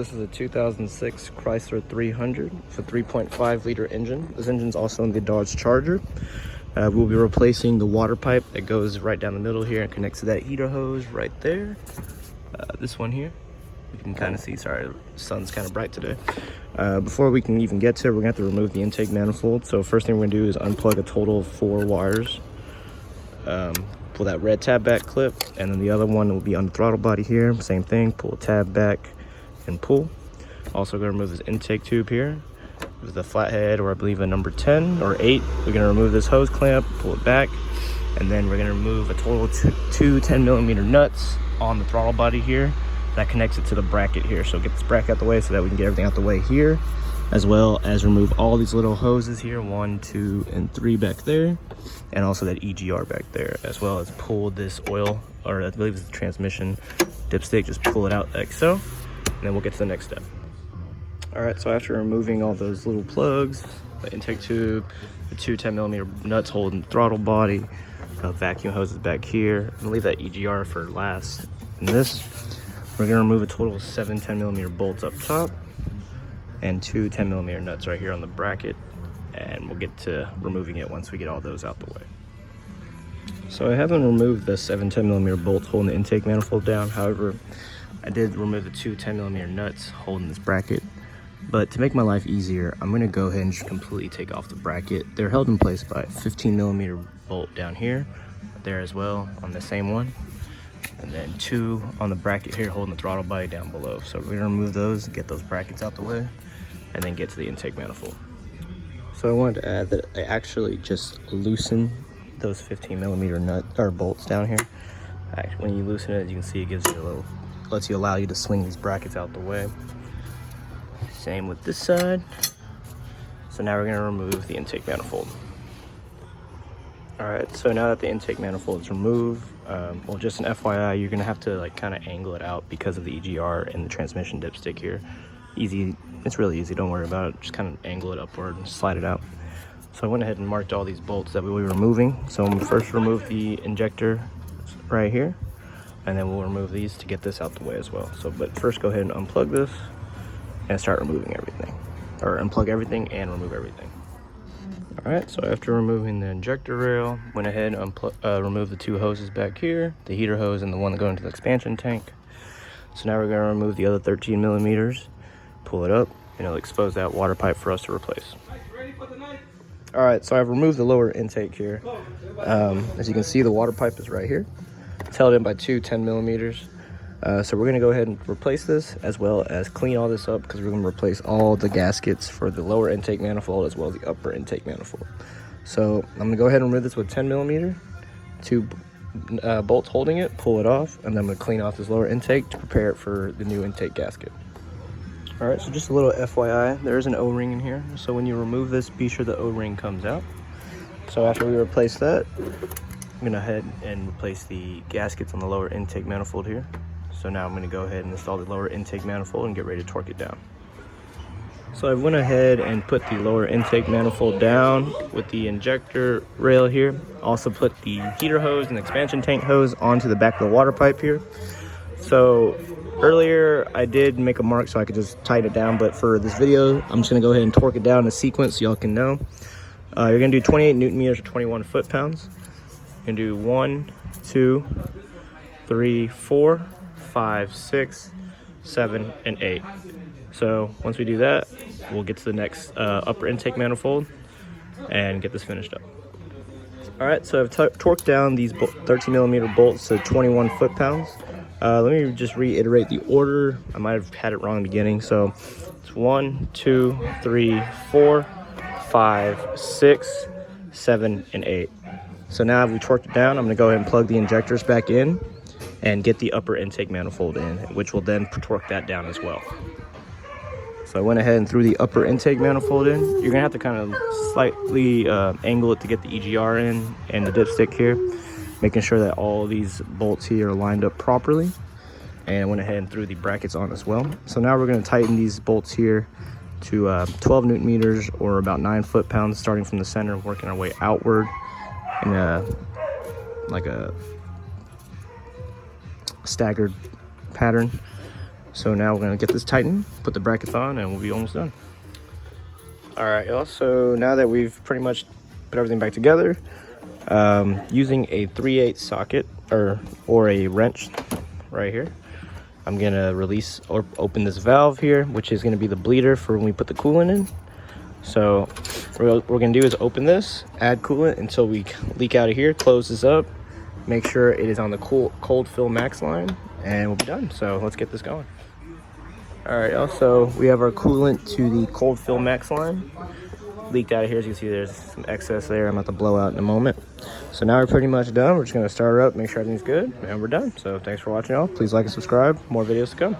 this is a 2006 Chrysler 300 with a 3.5 liter engine. This engine is also in the Dodge Charger. We'll be replacing the water pipe that goes right down the middle here and connects to that heater hose right there. This one here, you can kind of see, sorry, the sun's kind of bright today. Before we can even get to it, we're gonna have to remove the intake manifold. So first thing we're gonna do is unplug a total of 4 wires. Pull that red tab back clip, and then the other one will be on the throttle body here. Same thing, pull a tab back and pull. Also gonna remove this intake tube here with a flathead, or I believe a number 10 or 8. We're gonna remove this hose clamp, pull it back, and then we're gonna remove a total of two 10mm nuts on the throttle body here that connects it to the bracket here. So get this bracket out the way so that we can get everything out the way here, as well as remove all these little hoses here, 1, 2, and 3 back there, and also that EGR back there, as well as pull this oil, or I believe it's the transmission dipstick, just pull it out like so, and then we'll get to the next step. All right, so after removing all those little plugs, the intake tube, the 2 10mm nuts holding the throttle body, vacuum hoses back here, and leave that EGR for last. And this, we're gonna remove a total of 7 10mm bolts up top and 2 10mm nuts right here on the bracket, and we'll get to removing it once we get all those out the way. So I haven't removed the 7 10mm bolts holding the intake manifold down. However, I did remove the 2 10mm nuts holding this bracket. But to make my life easier, I'm gonna go ahead and just completely take off the bracket. They're held in place by a 15mm bolt down here, there as well on the same one, and then 2 on the bracket here holding the throttle body down below. So we're gonna remove those, get those brackets out the way, and then get to the intake manifold. So I wanted to add that I actually just loosen those 15mm nut or bolts down here. When you loosen it, as you can see, it gives you a little, allow you to swing these brackets out the way. Same with this side. So now we're gonna remove the intake manifold. All right, so now that the intake manifold is removed, well, just an FYI, you're gonna have to like kind of angle it out because of the EGR and the transmission dipstick here. Easy, it's really easy, don't worry about it. Just kind of angle it upward and slide it out. So I went ahead and marked all these bolts that we will be removing. So I'm first remove the injector right here, and then we'll remove these to get this out the way as well. So, but first go ahead and unplug this and start removing everything, or unplug everything and remove everything. All right, so after removing the injector rail, went ahead and remove the 2 hoses back here, the heater hose and the one that goes into the expansion tank. So now we're gonna remove the other 13mm, pull it up, and it'll expose that water pipe for us to replace. All right, so I've removed the lower intake here. As you can see, the water pipe is right here. It's held in by 2 10mm. So we're gonna go ahead and replace this, as well as clean all this up, because we're gonna replace all the gaskets for the lower intake manifold as well as the upper intake manifold. So I'm gonna go ahead and remove this with 10mm, 2 bolts holding it, pull it off, and then I'm gonna clean off this lower intake to prepare it for the new intake gasket. All right, so just a little FYI, there is an O-ring in here. So when you remove this, be sure the O-ring comes out. So after we replace that, I'm gonna head and replace the gaskets on the lower intake manifold here. So now I'm gonna go ahead and install the lower intake manifold and get ready to torque it down. So I went ahead and put the lower intake manifold down with the injector rail here. Also put the heater hose and expansion tank hose onto the back of the water pipe here. So earlier I did make a mark so I could just tighten it down, but for this video, I'm just gonna go ahead and torque it down in a sequence so y'all can know. You're gonna do 28 Nm or 21 foot-pounds. You're gonna do 1, 2, 3, 4, 5, 6, 7, and 8. So once we do that, we'll get to the next upper intake manifold and get this finished up. All right, so I've torqued down these 13mm bolts to 21 foot-pounds. Let me just reiterate the order. I might have had it wrong in the beginning. So it's 1, 2, 3, 4, 5, 6, 7, and 8. So now we torqued it down. I'm gonna go ahead and plug the injectors back in and get the upper intake manifold in, which will then torque that down as well. So I went ahead and threw the upper intake manifold in. You're gonna have to kind of slightly angle it to get the EGR in and the dipstick here, making sure that all of these bolts here are lined up properly. And I went ahead and threw the brackets on as well. So now we're gonna tighten these bolts here to 12 Nm or about 9 foot-pounds, starting from the center, working our way outward in like a staggered pattern. So now we're gonna get this tightened, put the brackets on, and we'll be almost done. All right, y'all, so now that we've pretty much put everything back together, using a 3/8 socket or a wrench right here, I'm gonna release or open this valve here, which is gonna be the bleeder for when we put the coolant in. So what we're gonna do is open this, add coolant until we leak out of here, close this up, make sure it is on the cold fill max line, and we'll be done. So let's get this going. All right, also we have our coolant to the cold fill max line leaked out of here. As you can see, there's some excess there. I'm about to blow out in a moment. So now we're pretty much done. We're just gonna start her up, make sure everything's good, and we're done. So thanks for watching, y'all. Please like and subscribe. More videos to come.